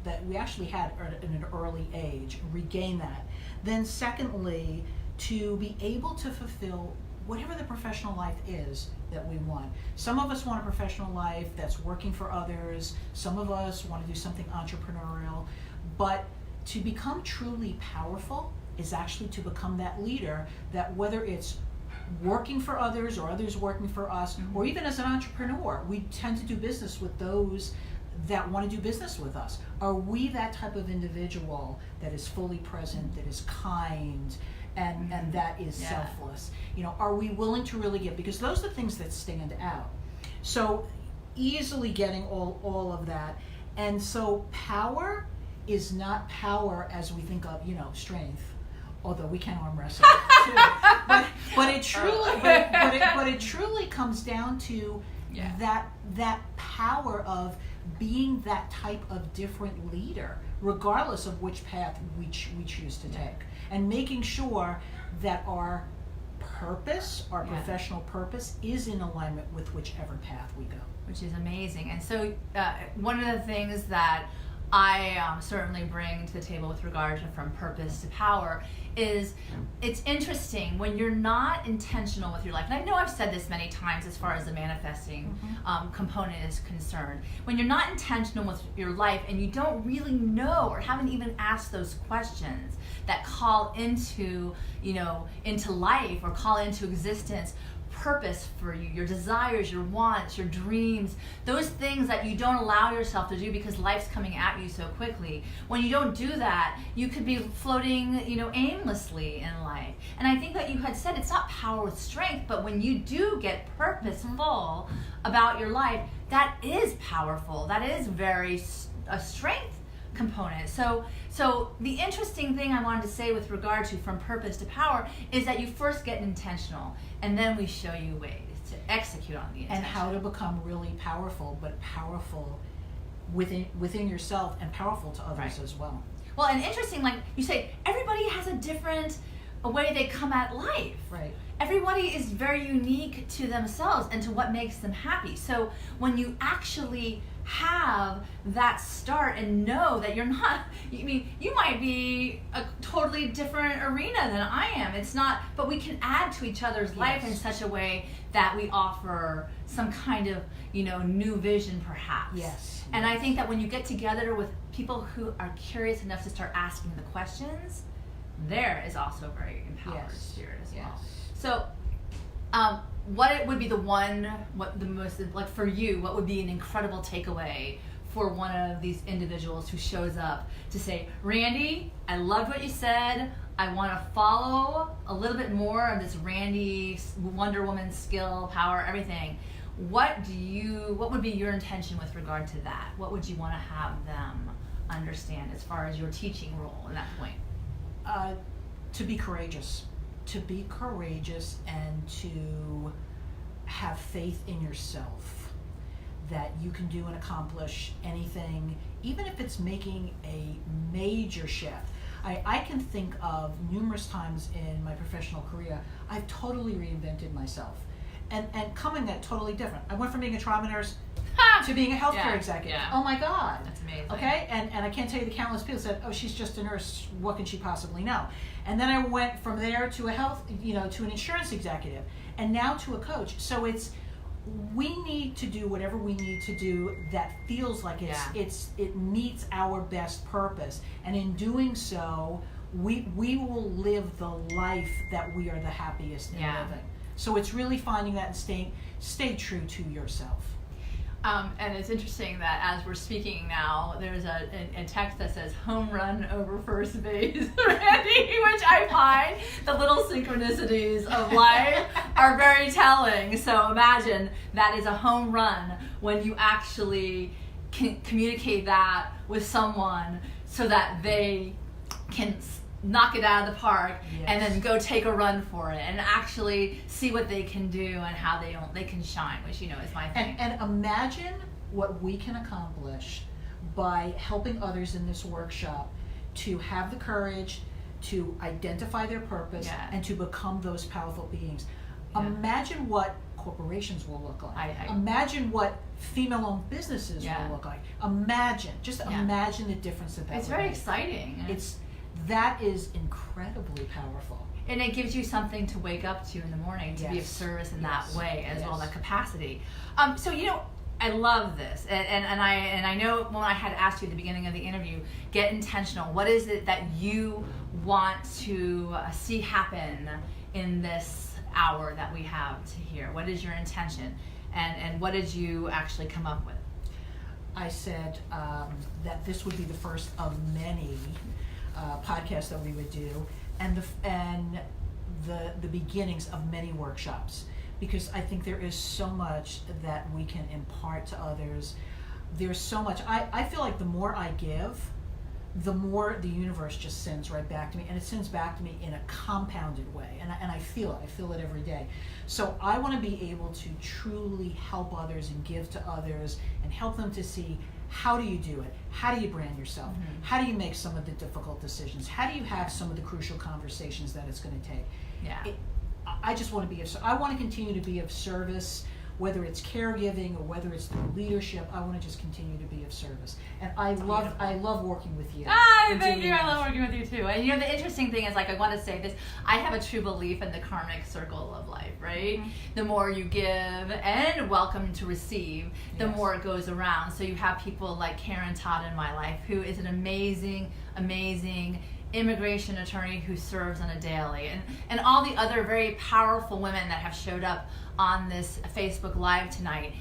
Speaker 2: that we actually had at an early age, regain that. Then secondly, to be able to fulfill whatever the professional life is that we want. Some of us want a professional life that's working for others. Some of us want to do something entrepreneurial. But to become truly powerful is actually to become that leader that, whether it's working for others or others working for us, or even as an entrepreneur, we tend to do business with those that want to do business with us. Are we that type of individual that is fully present, that is kind, and that is selfless? You know, are we willing to really give? Because those are the things that stand out. So easily getting all of that. And so power is not power as we think of, strength, although we can arm wrestle too. But it truly comes down to that power of being that type of different leader, regardless of which path we choose to take, and making sure that our purpose, our professional purpose, is in alignment with whichever path we go.
Speaker 1: Which is amazing. And so one of the things that I certainly bring to the table with regard to From Purpose to Power is, it's interesting when you're not intentional with your life. And I know I've said this many times as far as the manifesting component is concerned. When you're not intentional with your life and you don't really know or haven't even asked those questions that call into life or call into existence purpose for you, your desires, your wants, your dreams, those things that you don't allow yourself to do because life's coming at you so quickly. When you don't do that, you could be floating, aimlessly in life. And I think that you had said it's not power with strength, but when you do get purposeful about your life, that is powerful. That is very a strength component. So the interesting thing I wanted to say with regard to From Purpose to Power is that you first get intentional, and then we show you ways to execute on the intention.
Speaker 2: And how to become really powerful, but powerful within yourself and powerful to others as well.
Speaker 1: Well, and interesting, like you say, everybody has a way they come at life.
Speaker 2: Right.
Speaker 1: Everybody is very unique to themselves and to what makes them happy. So when you actually have that start and know that you're not, I mean, you might be a totally different arena than I am. It's not, but we can add to each other's life in such a way that we offer some kind of, new vision perhaps.
Speaker 2: Yes.
Speaker 1: And I think that when you get together with people who are curious enough to start asking the questions, there is also a very empowered spirit as well. So, what would be the most, like for you, what would be an incredible takeaway for one of these individuals who shows up to say, Randee, I loved what you said. I want to follow a little bit more of this Randee Wonder Woman skill, power, everything. What would be your intention with regard to that? What would you want to have them understand as far as your teaching role in that point?
Speaker 2: To be courageous. To be courageous and to have faith in yourself that you can do and accomplish anything, even if it's making a major shift. I can think of numerous times in my professional career, I've totally reinvented myself. And coming at totally different. I went from being a trauma nurse to being a healthcare executive.
Speaker 1: Yeah.
Speaker 2: Oh my God.
Speaker 1: That's amazing.
Speaker 2: Okay? And I can't tell you the countless people said, oh, she's just a nurse. What can she possibly know? And then I went from there to to an insurance executive, and now to a coach. So we need to do whatever we need to do that feels like it meets our best purpose. And in doing so, we will live the life that we are the happiest in living. So it's really finding that and stay true to yourself.
Speaker 1: And it's interesting that as we're speaking now, there's a text that says home run over first base, Randee, which I find the little synchronicities of life are very telling. So imagine that is a home run when you actually can communicate that with someone so that they can knock it out of the park and then go take a run for it and actually see what they can do and how they can shine, which is my thing.
Speaker 2: And imagine what we can accomplish by helping others in this workshop to have the courage to identify their purpose and to become those powerful beings. Imagine what corporations will look like. Imagine what female-owned businesses will look like. Imagine the difference that
Speaker 1: it's very exciting.
Speaker 2: That is incredibly powerful.
Speaker 1: And it gives you something to wake up to in the morning, to be of service in that way as well, that capacity. So I love this, and I know when I had asked you at the beginning of the interview, get intentional. What is it that you want to see happen in this hour that we have to hear? What is your intention, and what did you actually come up with?
Speaker 2: I said that this would be the first of many podcasts that we would do, and the beginnings of many workshops, because I think there is so much that we can impart to others. There's so much. I feel like the more I give, the more the universe just sends right back to me, and it sends back to me in a compounded way, and I feel it every day. So I want to be able to truly help others and give to others and help them to see, how do you do it? How do you brand yourself? Mm-hmm. How do you make some of the difficult decisions? How do you have some of the crucial conversations that it's going to take? I just want to I want to continue to be of service, whether it's caregiving or whether it's through leadership. I want to just continue to be of service. And I love working with you.
Speaker 1: Thank you. I love working with you too. And the interesting thing is, I want to say this, I have a true belief in the karmic circle of life, right? Mm-hmm. The more you give and welcome to receive, the more it goes around. So you have people like Karen Todd in my life, who is an amazing immigration attorney who serves on a daily, and all the other very powerful women that have showed up on this Facebook Live tonight.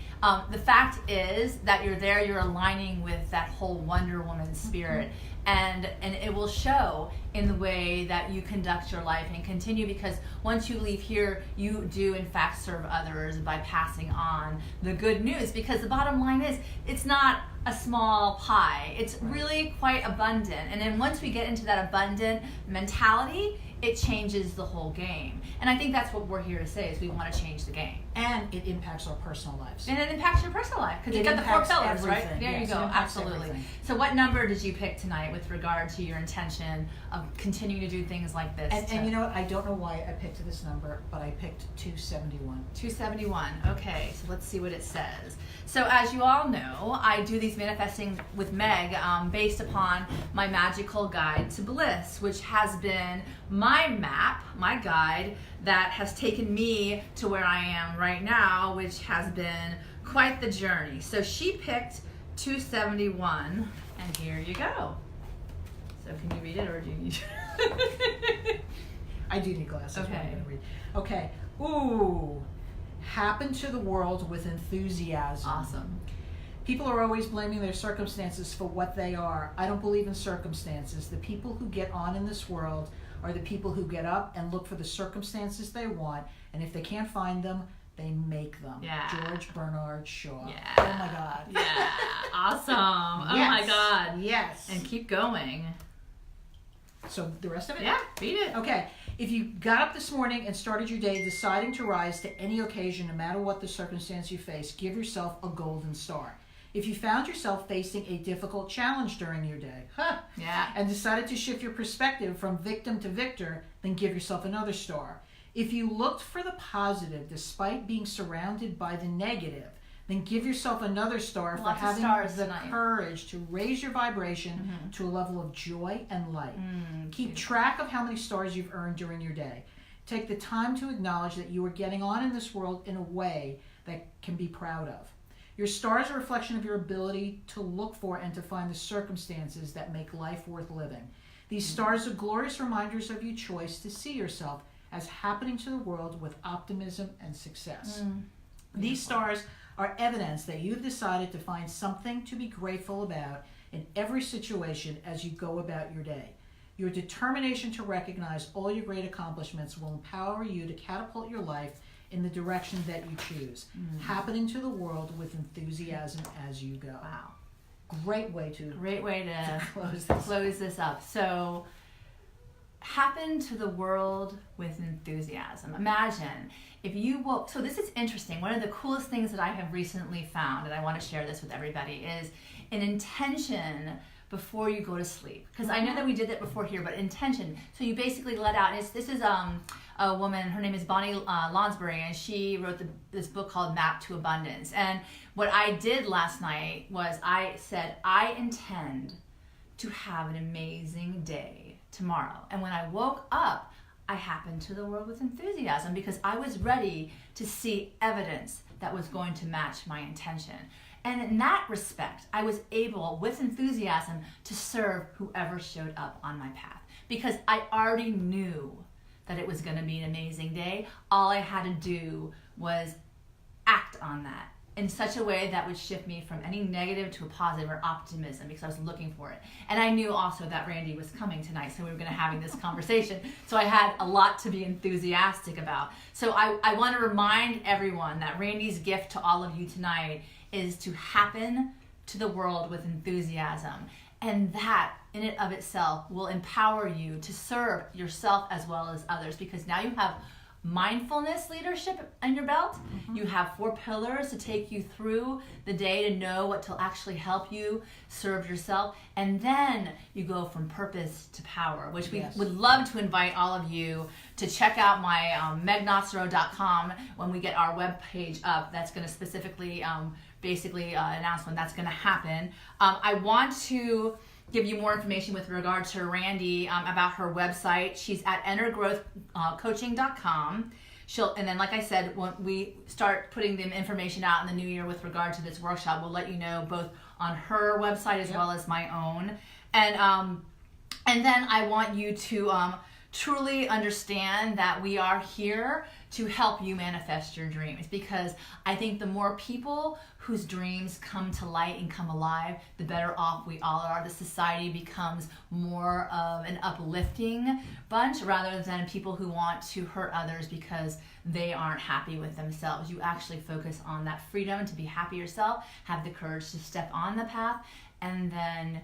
Speaker 1: The fact is that you're there, you're aligning with that whole Wonder Woman spirit, and it will show in the way that you conduct your life and continue, because once you leave here, you do in fact serve others by passing on the good news, because the bottom line is, it's not a small pie. It's really quite abundant. And then once we get into that abundant mentality, it changes the whole game. And I think that's what we're here to say, is we want to change the game.
Speaker 2: And it impacts our personal lives.
Speaker 1: And it impacts your personal life, because you got the 4 pillars, right? There
Speaker 2: yes,
Speaker 1: you go, absolutely.
Speaker 2: Everything.
Speaker 1: So what number did you pick tonight with regard to your intention of continuing to do things like this?
Speaker 2: And you know what? I don't know why I picked this number, but I picked 271.
Speaker 1: 271. Okay, so let's see what it says. So as you all know, I do these manifesting with Meg based upon my magical guide to Bliss, which has been my map, my guide, that has taken me to where I am right now, which has been quite the journey. So she picked 271, and here you go. So can you read it, or do you need
Speaker 2: I do need glasses.
Speaker 1: Okay.
Speaker 2: What I'm gonna read. Okay. Ooh. Happen to the world with enthusiasm.
Speaker 1: Awesome.
Speaker 2: People are always blaming their circumstances for what they are. I don't believe in circumstances. The people who get on in this world are the people who get up and look for the circumstances they want, and if they can't find them, they make them.
Speaker 1: Yeah.
Speaker 2: George Bernard Shaw.
Speaker 1: Yeah.
Speaker 2: Oh my God.
Speaker 1: Yeah. Awesome. Oh
Speaker 2: Yes.
Speaker 1: my God.
Speaker 2: Yes.
Speaker 1: And keep going.
Speaker 2: So the rest of it?
Speaker 1: Yeah, read it.
Speaker 2: Okay. If you got up this morning and started your day deciding to rise to any occasion, no matter what the circumstance you face, give yourself a golden star. If you found yourself facing a difficult challenge during your day,
Speaker 1: Yeah.
Speaker 2: and decided to shift your perspective from victim to victor, then give yourself another star. If you looked for the positive despite being surrounded by the negative, then give yourself another star for
Speaker 1: Lots of
Speaker 2: having
Speaker 1: stars
Speaker 2: the
Speaker 1: tonight.
Speaker 2: courage to raise your vibration to a level of joy and light. Keep track of how many stars you've earned during your day. Take the time to acknowledge that you are getting on in this world in a way that can be proud of. Your star is a reflection of your ability to look for and to find the circumstances that make life worth living. These stars are glorious reminders of your choice to see yourself as happening to the world with optimism and success. These stars are evidence that you've decided to find something to be grateful about in every situation as you go about your day. Your determination to recognize all your great accomplishments will empower you to catapult your life in the direction that you choose, happening to the world with enthusiasm as you go.
Speaker 1: Wow.
Speaker 2: Great way to
Speaker 1: close this up. So, happen to the world with enthusiasm. Imagine if you woke. So this is interesting. One of the coolest things that I have recently found, and I want to share this with everybody, is an intention before you go to sleep. Because I know that we did that before here, but intention. So you basically let out. And this is a woman. Her name is Bonnie Lonsbury, and she wrote this book called Map to Abundance. And what I did last night was I said, I intend to have an amazing day tomorrow. And when I woke up, I happened to the world with enthusiasm because I was ready to see evidence that was going to match my intention. And in that respect, I was able, with enthusiasm, to serve whoever showed up on my path because I already knew that it was going to be an amazing day. All I had to do was act on that in such a way that would shift me from any negative to a positive or optimism because I was looking for it. And I knew also that Randee was coming tonight, so we were going to having this conversation. So I had a lot to be enthusiastic about. So I want to remind everyone that Randee's gift to all of you tonight is to happen to the world with enthusiasm. And that in and of itself will empower you to serve yourself as well as others because now you have mindfulness leadership in your belt. You have 4 pillars to take you through the day to know what to actually help you serve yourself. And then you go from purpose to power, which we would love to invite all of you to check out my megnotsero.com when we get our webpage up. That's going to specifically announce when that's going to happen. I want to give you more information with regard to Randee about her website. She's at energrowthcoaching.com. And then, like I said, when we start putting the information out in the new year with regard to this workshop, we'll let you know both on her website as well as my own. And then I want you to truly understand that we are here to help you manifest your dreams because I think the more people whose dreams come to light and come alive, the better off we all are. The society becomes more of an uplifting bunch rather than people who want to hurt others because they aren't happy with themselves. You actually focus on that freedom to be happy yourself, have the courage to step on the path, and then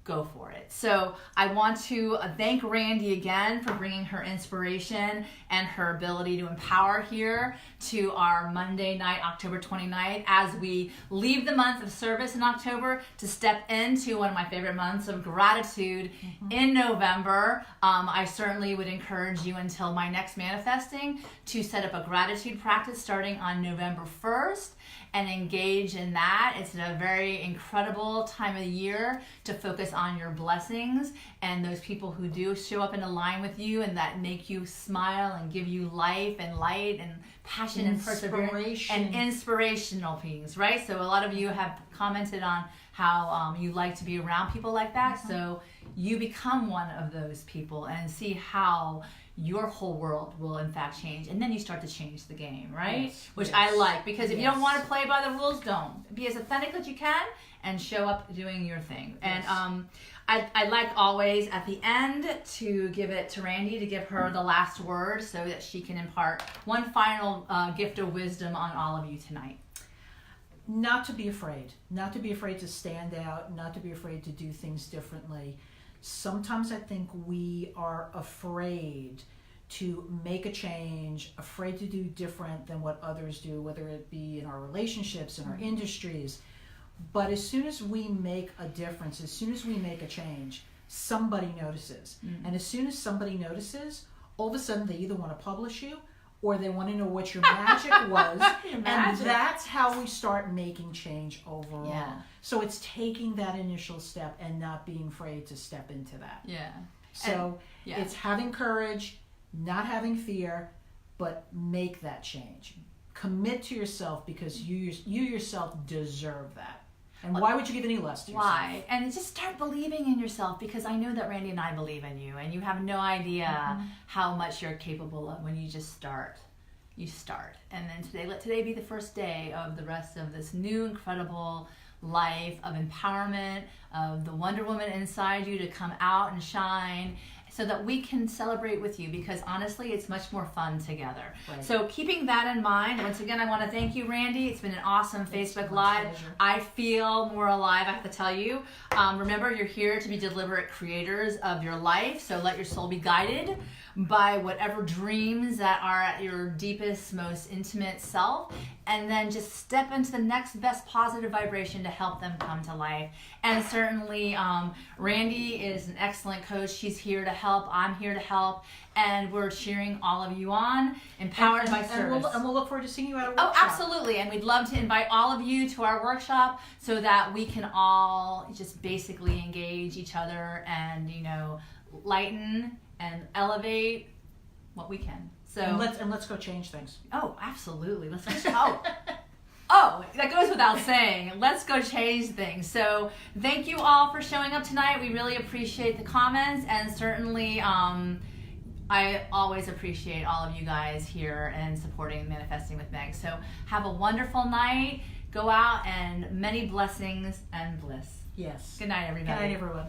Speaker 1: go for it. So I want to thank Randee again for bringing her inspiration and her ability to empower here to our Monday night, October 29th, as we leave the month of service in October to step into one of my favorite months of gratitude in November. I certainly would encourage you until my next manifesting to set up a gratitude practice starting on November 1st and engage in that. It's a very incredible time of the year to focus on your blessings and those people who do show up and align with you and that make you smile and give you life and light and passion and perseverance and inspirational things, right? So a lot of you have commented on how you like to be around people like that. So you become one of those people and see how your whole world will in fact change, and then you start to change the game, right?
Speaker 2: Yes,
Speaker 1: Which
Speaker 2: yes.
Speaker 1: I like, because if you don't want to play by the rules, don't. Be as authentic as you can and show up doing your thing.
Speaker 2: Yes.
Speaker 1: And I like always at the end to give it to Randee to give her the last word so that she can impart one final gift of wisdom on all of you tonight.
Speaker 2: Not to be afraid. Not to be afraid to stand out. Not to be afraid to do things differently. Sometimes I think we are afraid to make a change, afraid to do different than what others do, whether it be in our relationships, in our industries. But as soon as we make a difference, as soon as we make a change, somebody notices. And as soon as somebody notices, all of a sudden they either want to publish you or they want to know what your magic was. And that's how we start making change overall.
Speaker 1: Yeah.
Speaker 2: So it's taking that initial step and not being afraid to step into that.
Speaker 1: Yeah.
Speaker 2: So it's having courage, not having fear, but make that change. Commit to yourself because you yourself deserve that. And why would you give any less to yourself?
Speaker 1: Why? And just start believing in yourself, because I know that Randee and I believe in you, and you have no idea how much you're capable of when you just start. You start. And then let today be the first day of the rest of this new incredible life of empowerment, of the Wonder Woman inside you to come out and shine, so that we can celebrate with you, because honestly, it's much more fun together.
Speaker 2: Right.
Speaker 1: So keeping that in mind, once again, I want to thank you, Randee. It's been an awesome Facebook Live.
Speaker 2: Pleasure.
Speaker 1: I feel more alive, I have to tell you. Remember, you're here to be deliberate creators of your life, so let your soul be guided by whatever dreams that are at your deepest, most intimate self, and then just step into the next best positive vibration to help them come to life. And certainly, Randee is an excellent coach. She's here to help. I'm here to help. And we're cheering all of you on, empowered by service.
Speaker 2: And we'll look forward to seeing you at a workshop.
Speaker 1: Oh, absolutely. And we'd love to invite all of you to our workshop so that we can all just basically engage each other and, lighten and elevate what we can. So
Speaker 2: And let's go change things.
Speaker 1: Oh, absolutely. Let's go. Oh, that goes without saying. Let's go change things. So thank you all for showing up tonight. We really appreciate the comments, and certainly I always appreciate all of you guys here and supporting Manifesting with Meg. So have a wonderful night. Go out, and many blessings and bliss.
Speaker 2: Yes.
Speaker 1: Good night, everybody.
Speaker 2: Good night, everyone.